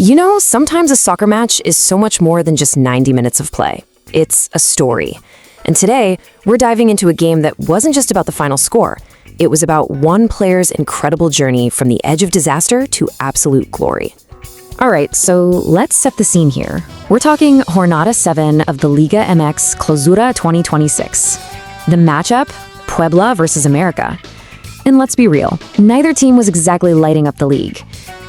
You know, sometimes a soccer match is so much more than just 90 minutes of play. It's a story. And today, we're diving into a game that wasn't just about the final score. It was about one player's incredible journey from the edge of disaster to absolute glory. All right, so let's set the scene here. We're talking Jornada 7 of the Liga MX Clausura 2026. The matchup, Puebla versus América. And let's be real, neither team was exactly lighting up the league.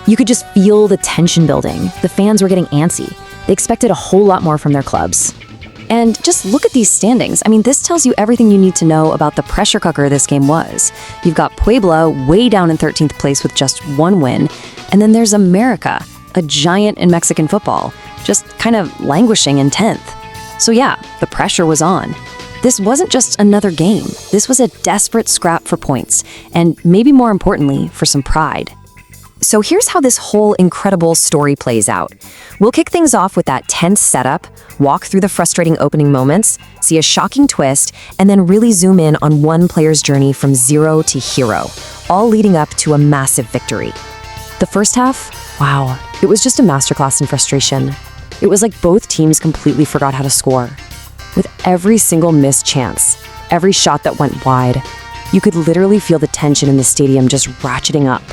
You could just feel the tension building. The fans were getting antsy. They expected a whole lot more from their clubs. And just look at these standings. I mean, this tells you everything you need to know about the pressure cooker this game was. You've got Puebla way down in 13th place with just one win. And then there's América, a giant in Mexican football, just kind of languishing in 10th. So yeah, the pressure was on. This wasn't just another game. This was a desperate scrap for points, and maybe more importantly, for some pride. So here's how this whole incredible story plays out. We'll kick things off with that tense setup, walk through the frustrating opening moments, see a shocking twist, and then really zoom in on one player's journey from zero to hero, all leading up to a massive victory. The first half, wow, it was just a masterclass in frustration. It was like both teams completely forgot how to score. With every single missed chance, every shot that went wide, you could literally feel the tension in the stadium just ratcheting up.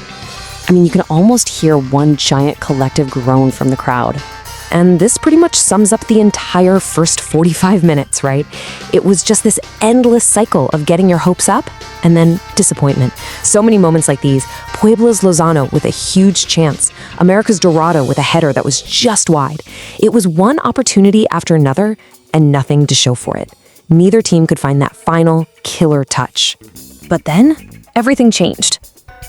I mean, you can almost hear one giant collective groan from the crowd. And this pretty much sums up the entire first 45 minutes, right? It was just this endless cycle of getting your hopes up and then disappointment. So many moments like these. Puebla's Lozano with a huge chance. América's Dorado with a header that was just wide. It was one opportunity after another and nothing to show for it. Neither team could find that final killer touch. But then, everything changed.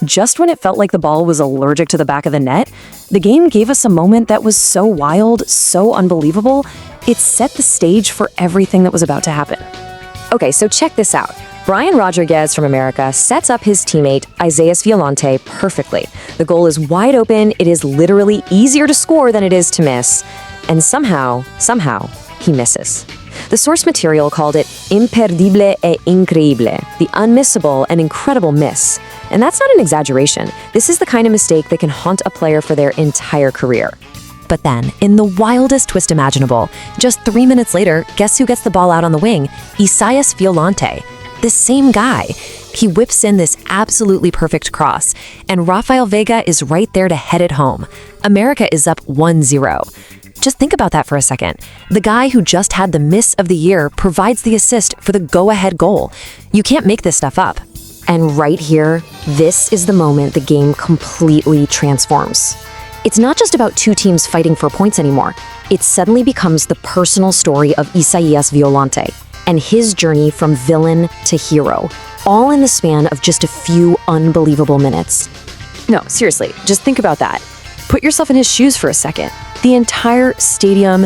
Just when it felt like the ball was allergic to the back of the net, the game gave us a moment that was so wild, so unbelievable, it set the stage for everything that was about to happen. Okay, so check this out. Brian Rodriguez from América sets up his teammate, Isaías Violante, perfectly. The goal is wide open, it is literally easier to score than it is to miss. And somehow, he misses. The source material called it imperdible e increíble, the unmissable and incredible miss. And that's not an exaggeration. This is the kind of mistake that can haunt a player for their entire career. But then, in the wildest twist imaginable, just 3 minutes later, guess who gets the ball out on the wing? Isaías Violante. The same guy. He whips in this absolutely perfect cross, and Raphael Veiga is right there to head it home. América is up 1-0. Just think about that for a second. The guy who just had the miss of the year provides the assist for the go-ahead goal. You can't make this stuff up. And right here, this is the moment the game completely transforms. It's not just about two teams fighting for points anymore. It suddenly becomes the personal story of Isaías Violante and his journey from villain to hero, all in the span of just a few unbelievable minutes. No, seriously, just think about that. Put yourself in his shoes for a second. The entire stadium,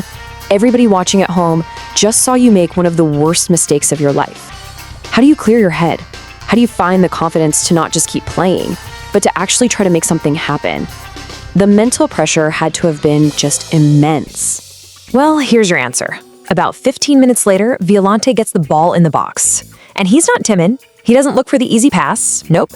everybody watching at home, just saw you make one of the worst mistakes of your life. How do you clear your head? How do you find the confidence to not just keep playing, but to actually try to make something happen? The mental pressure had to have been just immense. Well, here's your answer. About 15 minutes later, Violante gets the ball in the box. And he's not timid. He doesn't look for the easy pass. Nope.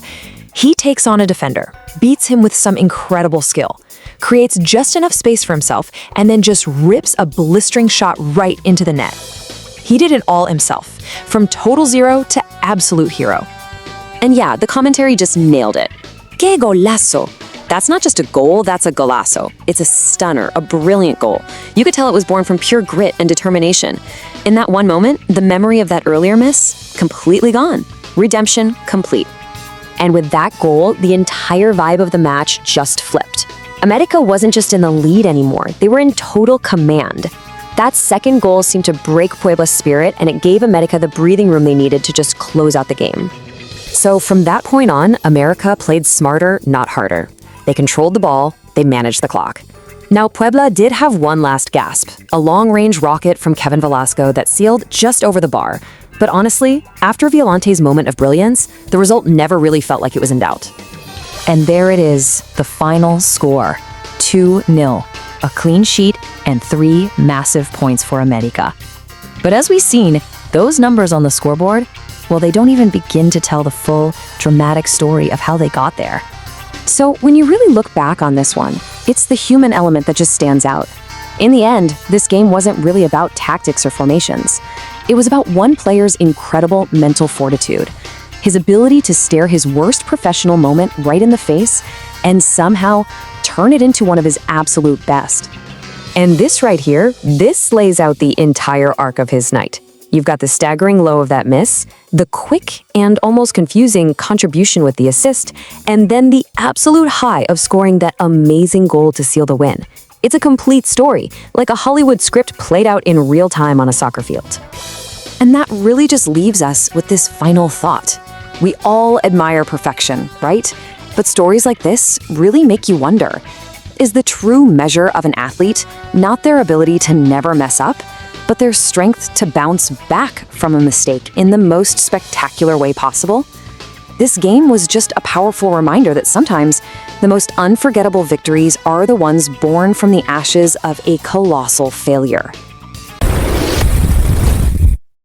He takes on a defender, beats him with some incredible skill, creates just enough space for himself, and then just rips a blistering shot right into the net. He did it all himself, from total zero to absolute hero. And yeah, the commentary just nailed it. Que golazo! That's not just a goal, that's a golazo. It's a stunner, a brilliant goal. You could tell it was born from pure grit and determination. In that one moment, the memory of that earlier miss, completely gone. Redemption complete. And with that goal, the entire vibe of the match just flipped. América wasn't just in the lead anymore, they were in total command. That second goal seemed to break Puebla's spirit, and it gave América the breathing room they needed to just close out the game. So from that point on, América played smarter, not harder. They controlled the ball, they managed the clock. Now, Puebla did have one last gasp, a long-range rocket from Kevin Velasco that sailed just over the bar. But honestly, after Violante's moment of brilliance, the result never really felt like it was in doubt. And there it is, the final score, 2-0, a clean sheet and 3 massive points for América. But as we've seen, those numbers on the scoreboard, well, they don't even begin to tell the full, dramatic story of how they got there. So when you really look back on this one, It's the human element that just stands out. In the end, this game wasn't really about tactics or formations. It was about one player's incredible mental fortitude, his ability to stare his worst professional moment right in the face and somehow turn it into one of his absolute best. And this right here, this lays out the entire arc of his night. You've got the staggering low of that miss, the quick and almost confusing contribution with the assist, and then the absolute high of scoring that amazing goal to seal the win. It's a complete story, like a Hollywood script played out in real time on a soccer field. And that really just leaves us with this final thought. We all admire perfection, right? But stories like this really make you wonder, is the true measure of an athlete not their ability to never mess up, but their strength to bounce back from a mistake in the most spectacular way possible? This game was just a powerful reminder that sometimes the most unforgettable victories are the ones born from the ashes of a colossal failure.